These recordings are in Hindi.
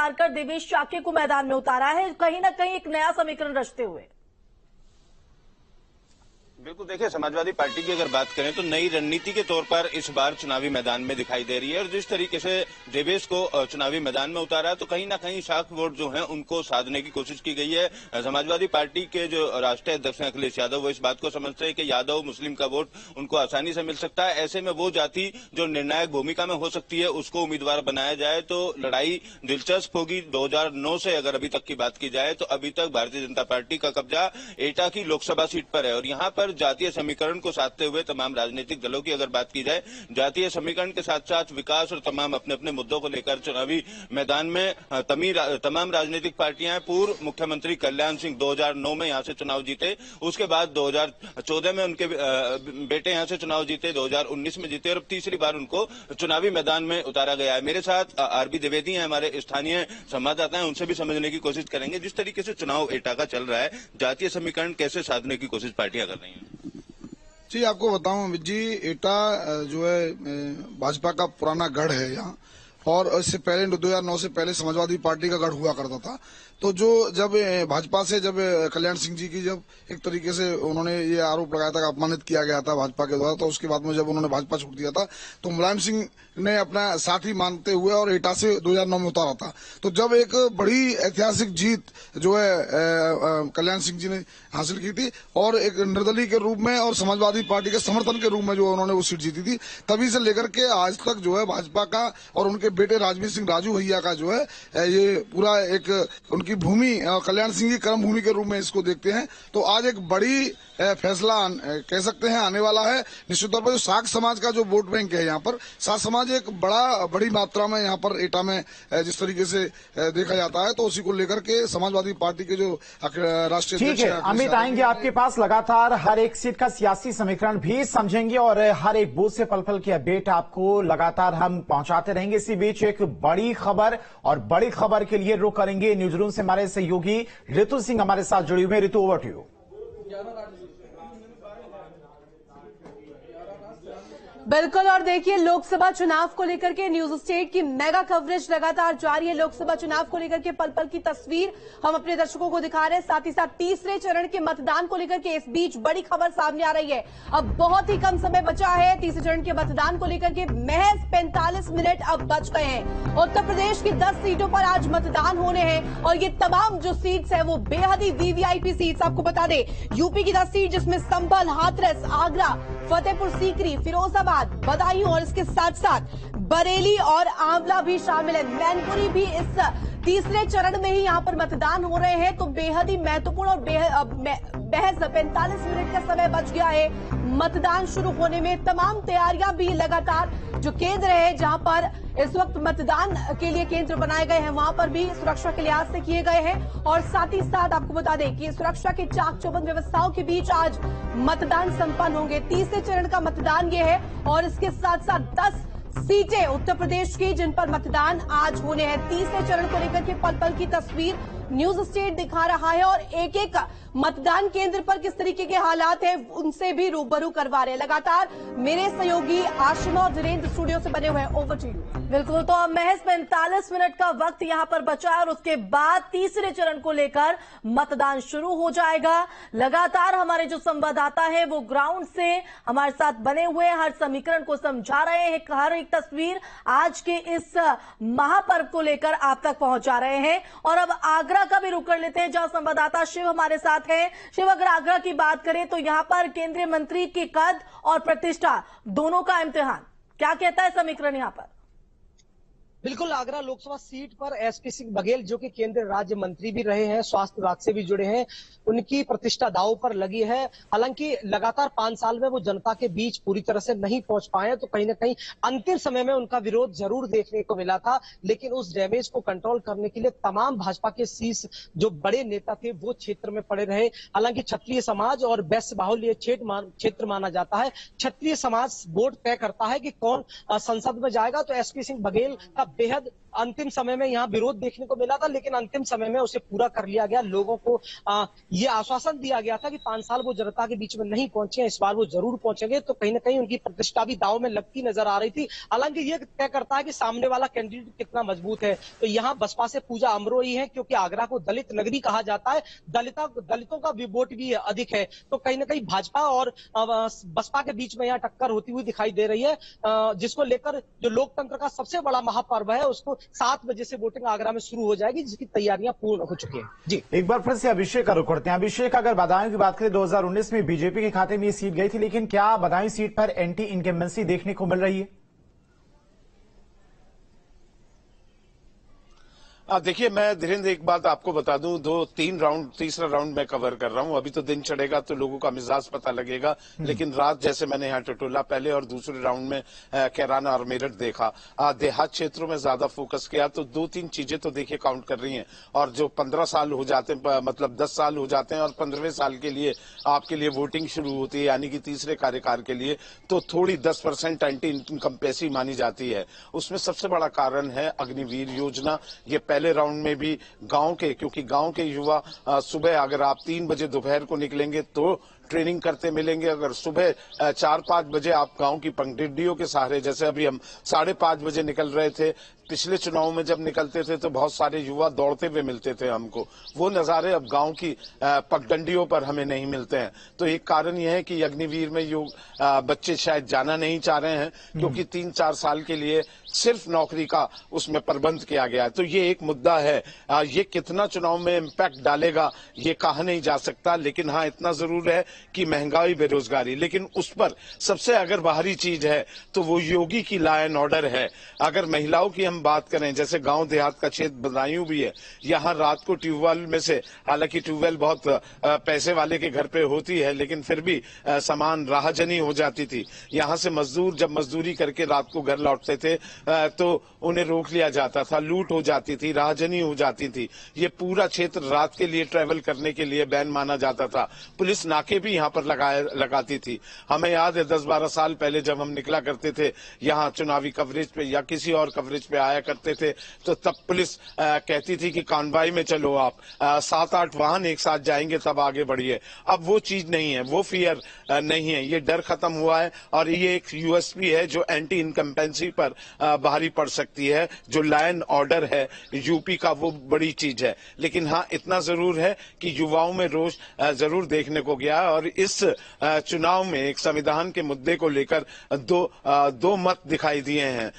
उतारकर देवेश चाके को मैदान में उतारा है, कहीं ना कहीं एक नया समीकरण रचते हुए। बिल्कुल, देखिए समाजवादी पार्टी की अगर बात करें तो नई रणनीति के तौर पर इस बार चुनावी मैदान में दिखाई दे रही है और जिस तरीके से देवेश को चुनावी मैदान में उतारा तो कहीं ना कहीं शाख वोट जो है उनको साधने की कोशिश की गई है। समाजवादी पार्टी के जो राष्ट्रीय अध्यक्ष हैं अखिलेश यादव, वो इस बात को समझते हैं कि यादव मुस्लिम का वोट उनको आसानी से मिल सकता है। ऐसे में वो जाति जो निर्णायक भूमिका में हो सकती है उसको उम्मीदवार बनाया जाए तो लड़ाई दिलचस्प होगी। 2009 से अगर अभी तक की बात की जाए तो अभी तक भारतीय जनता पार्टी का कब्जा एटा की लोकसभा सीट पर है और यहाँ पर जातीय समीकरण को साधते हुए तमाम राजनीतिक दलों की अगर बात की जाए, जातीय समीकरण के साथ साथ विकास और तमाम अपने अपने मुद्दों को लेकर चुनावी मैदान में तमाम राजनीतिक पार्टियां। पूर्व मुख्यमंत्री कल्याण सिंह 2009 में यहां से चुनाव जीते, उसके बाद 2014 में उनके बेटे यहां से चुनाव जीते, 2019 में जीते और अब तीसरी बार उनको चुनावी मैदान में उतारा गया है। मेरे साथ आरबी द्विवेदी हैं, हमारे स्थानीय संवाददाता हैं, उनसे भी समझने की कोशिश करेंगे जिस तरीके से चुनाव एटा का चल रहा है, जातीय समीकरण कैसे साधने की कोशिश पार्टियां कर रही हैं। जी, आपको बताऊं अमित जी, एटा जो है भाजपा का पुराना गढ़ है यहाँ, और इससे पहले 2009 से पहले समाजवादी पार्टी का गढ़ हुआ करता था। तो जो जब भाजपा से जब कल्याण सिंह जी की जब एक तरीके से उन्होंने ये आरोप लगाया था कि अपमानित किया गया था भाजपा के द्वारा, तो उसके बाद में जब उन्होंने भाजपा छोड़ दिया था तो मुलायम सिंह ने अपना साथी मानते हुए और एटा से 2009 में उतारा था। तो जब एक बड़ी ऐतिहासिक जीत जो है कल्याण सिंह जी ने हासिल की थी और एक निर्दलीय के रूप में और समाजवादी पार्टी के समर्थन के रूप में जो उन्होंने वो सीट जीती थी, तभी से लेकर के आज तक जो है भाजपा का और उनके बेटे राजवीर सिंह राजू भैया का जो है ये पूरा एक उनकी भूमि कल्याण सिंह की कर्म भूमि के रूप में इसको देखते हैं। तो आज एक बड़ी फैसला कह सकते हैं आने वाला है। निश्चित तौर पर जो साख समाज का जो वोट बैंक है यहाँ पर, साख समाज एक बड़ी मात्रा में यहाँ पर एटा में जिस तरीके से देखा जाता है, तो उसी को लेकर के समाजवादी पार्टी के जो राष्ट्रीय ठीक है अमित, आएंगे आपके पास लगातार हर एक सीट का सियासी समीकरण भी समझेंगे और हर एक बूथ से पल पल की अपडेट आपको लगातार हम पहुंचाते रहेंगे। इसी बीच एक बड़ी खबर और बड़ी खबर के लिए रुख करेंगे न्यूज रूम से हमारे सहयोगी ऋतु सिंह हमारे साथ जुड़ी हुई है। ऋतु, ओवर टू यू। बिल्कुल, और देखिए लोकसभा चुनाव को लेकर के न्यूज स्टेट की मेगा कवरेज लगातार जारी है। लोकसभा चुनाव को लेकर के पल पल की तस्वीर हम अपने दर्शकों को दिखा रहे हैं, साथ ही साथ तीसरे चरण के मतदान को लेकर के इस बीच बड़ी खबर सामने आ रही है। अब बहुत ही कम समय बचा है तीसरे चरण के मतदान को लेकर के, महज 45 मिनट अब बच गए हैं। उत्तर प्रदेश की 10 सीटों पर आज मतदान होने हैं और ये तमाम जो सीट्स है वो बेहद ही वीवीआईपी सीट्स। आपको बता दें यूपी की 10 सीट जिसमें संभल, हाथरस, आगरा, फतेहपुर सीकरी, फिरोजाबाद, बदायूं और इसके साथ साथ बरेली और आंवला भी शामिल है। मैनपुरी भी इस तीसरे चरण में ही यहां पर मतदान हो रहे हैं। तो बेहद ही महत्वपूर्ण और महज 45 मिनट का समय बच गया है मतदान शुरू होने में। तमाम तैयारियां भी लगातार जो केंद्र है जहां पर इस वक्त मतदान के लिए केंद्र बनाए गए हैं वहां पर भी सुरक्षा के लिहाज से किए गए हैं और साथ ही साथ आपको बता दें कि सुरक्षा की चाक चौबंद व्यवस्थाओं के बीच आज मतदान संपन्न होंगे। तीसरे चरण का मतदान ये है और इसके साथ साथ 10 सीटें उत्तर प्रदेश की जिन पर मतदान आज होने हैं। तीसरे चरण को लेकर के पल पल की तस्वीर न्यूज स्टेट दिखा रहा है और एक एक मतदान केंद्र पर किस तरीके के हालात हैं उनसे भी रूबरू करवा रहे हैं। लगातार मेरे सहयोगी आशिमा और धीरेन्द्र स्टूडियो से बने हुए हैं। Over to you. बिल्कुल, तो अब महज 45 मिनट का वक्त यहां पर बचा है और उसके बाद तीसरे चरण को लेकर मतदान शुरू हो जाएगा। लगातार हमारे जो संवाददाता है वो ग्राउंड से हमारे साथ बने हुए हर समीकरण को समझा रहे हैं, हर एक तस्वीर आज के इस महापर्व को लेकर आप तक पहुंचा रहे हैं। और अब आगरा का भी रुख कर लेते हैं जहां संवाददाता शिव हमारे साथ हैं। शिव, अगर आगरा की बात करें तो यहां पर केंद्रीय मंत्री के कद और प्रतिष्ठा दोनों का इम्तिहान, क्या कहता है समीकरण यहां पर? बिल्कुल, आगरा लोकसभा सीट पर एसपी सिंह बघेल जो कि केंद्रीय राज्य मंत्री भी रहे हैं, स्वास्थ्य विभाग से भी जुड़े हैं, उनकी प्रतिष्ठा दांव पर लगी है। हालांकि लगातार 5 साल में वो जनता के बीच पूरी तरह से नहीं पहुंच पाए, तो कहीं ना कहीं अंतिम समय में उनका विरोध जरूर देखने को मिला था, लेकिन उस डैमेज को कंट्रोल करने के लिए तमाम भाजपा के शीर्ष जो बड़े नेता थे वो क्षेत्र में पड़े रहे। हालांकि क्षत्रिय समाज और वैश्य बाहुल्य क्षेत्र माना जाता है, क्षत्रिय समाज वोट तय करता है कि कौन संसद में जाएगा, तो एसपी सिंह बघेल का बेहद अंतिम समय में यहाँ विरोध देखने को मिला था, लेकिन अंतिम समय में उसे पूरा कर लिया गया। लोगों को ये आश्वासन दिया गया था कि 5 साल वो जनता के बीच में नहीं पहुंचे, इस बार वो जरूर पहुंचेंगे। तो कहीं ना कहीं उनकी प्रतिष्ठा भी दांव में लगती नजर आ रही थी। हालांकि ये तय करता है कि सामने वाला कैंडिडेट कितना मजबूत है। तो यहाँ बसपा से पूजा अमरोई है, क्योंकि आगरा को दलित नगरी कहा जाता है, दलितों का भी वोट भी अधिक है। तो कहीं ना कहीं भाजपा और बसपा के बीच में यहाँ टक्कर होती हुई दिखाई दे रही है, जिसको लेकर जो लोकतंत्र का सबसे बड़ा महापर्व है उसको 7 बजे से वोटिंग आगरा में शुरू हो जाएगी, जिसकी तैयारियां पूर्ण हो चुकी हैं। जी, एक बार फिर से अभिषेक का रुख करते हैं। अभिषेक, अगर बदायूं की बात करें 2019 में बीजेपी के खाते में ये सीट गई थी, लेकिन क्या बदायूं सीट पर एंटी इनकम्बेंसी देखने को मिल रही है? देखिए, मैं धीरेन्द्र एक बात आपको बता दूं, 2-3 राउंड, तीसरा राउंड मैं कवर कर रहा हूं। अभी तो दिन चढ़ेगा तो लोगों का मिजाज पता लगेगा, लेकिन रात जैसे मैंने यहाँ टटोला पहले और दूसरे राउंड में कैराना और मेरठ देखा, देहात क्षेत्रों में ज्यादा फोकस किया, तो 2-3 चीजें तो देखिए काउंट कर रही हैं। और जो 15 साल हो जाते हैं, मतलब 10 साल हो जाते हैं और 15वें साल के लिए आपके लिए वोटिंग शुरू होती है, यानी कि तीसरे कार्यकाल के लिए, तो थोड़ी 10% एंटी इनकम्बेंसी मानी जाती है। उसमें सबसे बड़ा कारण है अग्निवीर योजना। ये पहले राउंड में भी गांव के, क्योंकि गांव के युवा सुबह अगर आप 3 बजे दोपहर को निकलेंगे तो ट्रेनिंग करते मिलेंगे। अगर सुबह 4-5 बजे आप गांव की पगडंडियों के सहारे, जैसे अभी हम 5:30 बजे निकल रहे थे, पिछले चुनाव में जब निकलते थे तो बहुत सारे युवा दौड़ते हुए मिलते थे हमको, वो नजारे अब गांव की पगडंडियों पर हमें नहीं मिलते हैं। तो एक कारण यह है कि अग्निवीर में बच्चे शायद जाना नहीं चाह रहे हैं, क्योंकि 3-4 साल के लिए सिर्फ नौकरी का उसमें प्रबंध किया गया है। तो ये एक मुद्दा है। ये कितना चुनाव में इम्पैक्ट डालेगा ये कहा नहीं जा सकता, लेकिन हाँ इतना जरूर है कि महंगाई, बेरोजगारी, लेकिन उस पर सबसे अगर बाहरी चीज है तो वो योगी की लॉ एंड ऑर्डर है। अगर महिलाओं की हम बात करें, जैसे गांव देहात का क्षेत्र बदायूं भी है, यहाँ रात को ट्यूबवेल में से, हालांकि ट्यूबवेल बहुत पैसे वाले के घर पे होती है, लेकिन फिर भी सामान राहजनी हो जाती थी। यहाँ से मजदूर जब मजदूरी करके रात को घर लौटते थे तो उन्हें रोक लिया जाता था, लूट हो जाती थी, राहजनी हो जाती थी। ये पूरा क्षेत्र रात के लिए ट्रेवल करने के लिए बैन माना जाता था। पुलिस नाके भी यहाँ पर लगाती थी। हमें याद है 10-12 साल पहले जब हम निकला करते थे यहाँ चुनावी कवरेज पे या किसी और कवरेज पे आया करते थे, तो तब पुलिस कहती थी कि कॉन्वॉय में चलो आप, 7-8 वाहन एक साथ जाएंगे तब आगे बढ़िए। अब वो चीज नहीं है, वो फियर नहीं है, ये डर खत्म हुआ है। और ये एक यूएसपी है जो एंटी इनकम्बेंसी पर भारी पड़ सकती है। जो लॉ एंड ऑर्डर है यूपी का, वो बड़ी चीज है। लेकिन हाँ इतना जरूर है कि युवाओं में रोष जरूर देखने को गया। और इस चुनाव में एक संविधान के मुद्दे को लेकर दो मत दिखाई दिए हैं,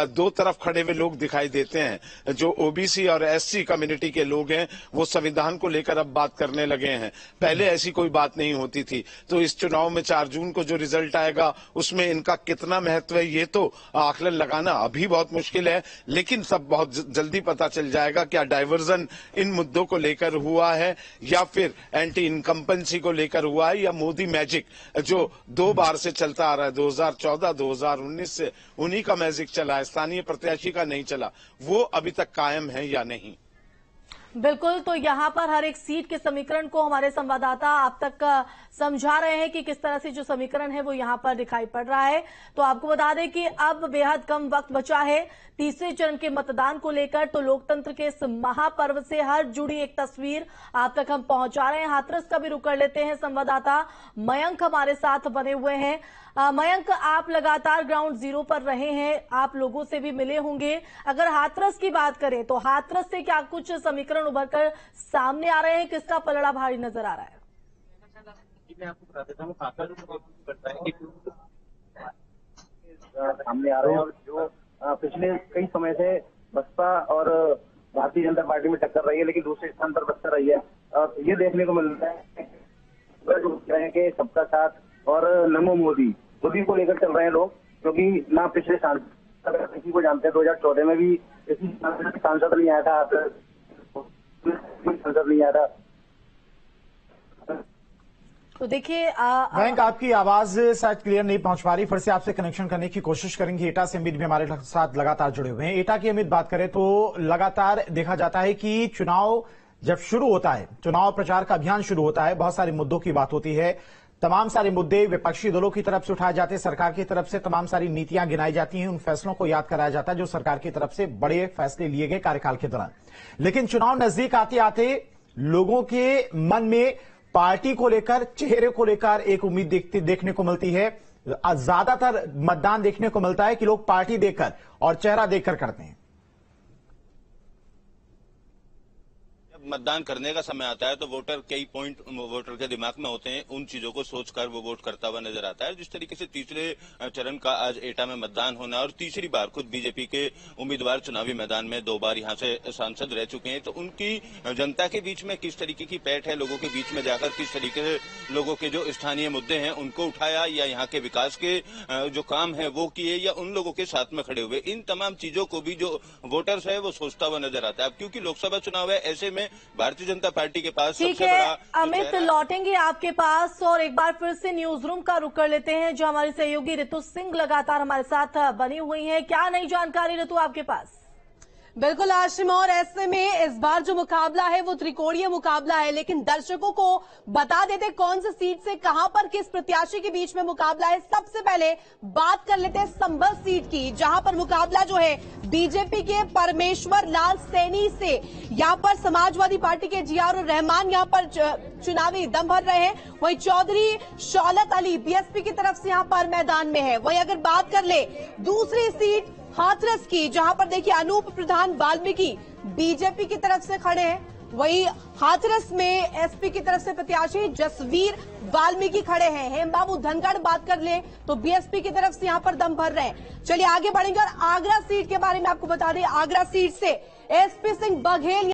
दो तरफ खड़े हुए लोग दिखाई देते हैं। जो ओबीसी और एससी कम्युनिटी के लोग हैं वो संविधान को लेकर अब बात करने लगे हैं, पहले ऐसी कोई बात नहीं होती थी। तो इस चुनाव में 4 जून को जो रिजल्ट आएगा उसमें इनका कितना महत्व है ये तो आकलन लगाना अभी बहुत मुश्किल है, लेकिन सब बहुत जल्दी पता चल जाएगा। क्या डाइवर्जन इन मुद्दों को लेकर हुआ है या फिर एंटी इनकम्बेंसी को लेकर हुआ है, या मोदी मैजिक जो 2 बार से चलता आ रहा है, 2014, 2019 से उन्हीं का मैजिक चला है, स्थानीय प्रत्याशी का नहीं चला, वो अभी तक कायम है या नहीं। बिल्कुल, तो यहाँ पर हर एक सीट के समीकरण को हमारे संवाददाता आप तक समझा रहे हैं कि किस तरह से जो समीकरण है वो यहाँ पर दिखाई पड़ रहा है। तो आपको बता दें कि अब बेहद कम वक्त बचा है तीसरे चरण के मतदान को लेकर। तो लोकतंत्र के इस महापर्व से हर जुड़ी एक तस्वीर आप तक हम पहुंचा रहे हैं। हाथरस का भी रुख कर लेते हैं, संवाददाता मयंक हमारे साथ बने हुए हैं। मयंक, आप लगातार ग्राउंड जीरो पर रहे हैं, आप लोगों से भी मिले होंगे। अगर हाथरस की बात करें तो हाथरस से क्या कुछ समीकरण उभर कर सामने आ रहे हैं, किसका पलड़ा भारी नजर आ रहा है? मैं आपको बता देता हूँ, सामने आ रहे हैं और जो पिछले कई समय से बसपा और भारतीय जनता पार्टी में टक्कर रही है, लेकिन दूसरे स्थान पर बसपा रही है। और ये देखने को मिल रहा है कि सबका साथ और नमो मोदी को लेकर चल रहे हैं लोग, क्योंकि ना पिछले सांसद किसी को जानते हैं। 2014 में भी किसी सांसद नहीं आया था, सांसद नहीं आया था। तो देखिए मयंक, आपकी आवाज शायद क्लियर नहीं पहुंच पा रही, फिर से आपसे कनेक्शन करने की कोशिश करेंगे। एटा से अमित भी हमारे साथ लगातार जुड़े हुए हैं। एटा की अमित बात करें तो लगातार देखा जाता है कि चुनाव जब शुरू होता है, चुनाव प्रचार का अभियान शुरू होता है, बहुत सारे मुद्दों की बात होती है, तमाम सारे मुद्दे विपक्षी दलों की तरफ से उठाए जाते हैं, सरकार की तरफ से तमाम सारी नीतियां गिनाई जाती हैं, उन फैसलों को याद कराया जाता है जो सरकार की तरफ से बड़े फैसले लिए गए कार्यकाल के दौरान। लेकिन चुनाव नजदीक आते आते लोगों के मन में पार्टी को लेकर, चेहरे को लेकर एक उम्मीद देखने को मिलती है। ज्यादातर मतदान देखने को मिलता है कि लोग पार्टी देखकर और चेहरा देखकर करते हैं। मतदान करने का समय आता है तो वोटर कई पॉइंट वोटर के दिमाग में होते हैं, उन चीजों को सोचकर वो वोट करता हुआ नजर आता है। जिस तरीके से तीसरे चरण का आज एटा में मतदान होना और तीसरी बार खुद बीजेपी के उम्मीदवार चुनावी मैदान में 2 बार यहां से सांसद रह चुके हैं, तो उनकी जनता के बीच में किस तरीके की पैठ है, लोगों के बीच में जाकर किस तरीके से लोगों के जो स्थानीय मुद्दे हैं उनको उठाया या यहाँ के विकास के जो काम है वो किए या उन लोगों के साथ में खड़े हुए, इन तमाम चीजों को भी जो वोटर्स है वो सोचता हुआ नजर आता है। अब क्योंकि लोकसभा चुनाव है, ऐसे में भारतीय जनता पार्टी के पास ठीक है अमित, लौटेंगे आपके पास और एक बार फिर से न्यूज रूम का रुख कर लेते हैं, जो हमारी सहयोगी ऋतु सिंह लगातार हमारे साथ बनी हुई है। क्या नई जानकारी ऋतु आपके पास? बिल्कुल आशिम, और ऐसे में इस बार जो मुकाबला है वो त्रिकोणीय मुकाबला है, लेकिन दर्शकों को बता देते कौन सी सीट से कहां पर किस प्रत्याशी के बीच में मुकाबला है। सबसे पहले बात कर लेते हैं संभल सीट की, जहां पर मुकाबला जो है बीजेपी के परमेश्वर लाल सैनी से, यहां पर समाजवादी पार्टी के जियाउर रहमान यहां पर चुनावी दम भर रहे हैं। वहीं चौधरी शौलत अली बीएसपी की तरफ से यहां पर मैदान में है। वहीं अगर बात कर ले दूसरी सीट हाथरस की, जहां पर देखिए अनूप प्रधान वाल्मीकि बीजेपी की तरफ से खड़े हैं। वहीं हाथरस में एसपी की तरफ से प्रत्याशी जसवीर वाल्मीकि खड़े हैं। हेमबाबू धनखड़ बात कर ले तो बीएसपी की तरफ से यहां पर दम भर रहे हैं। चलिए आगे बढ़ेंगे और आगरा सीट के बारे में आपको बता दें, आगरा सीट से एसपी सिंह बघेल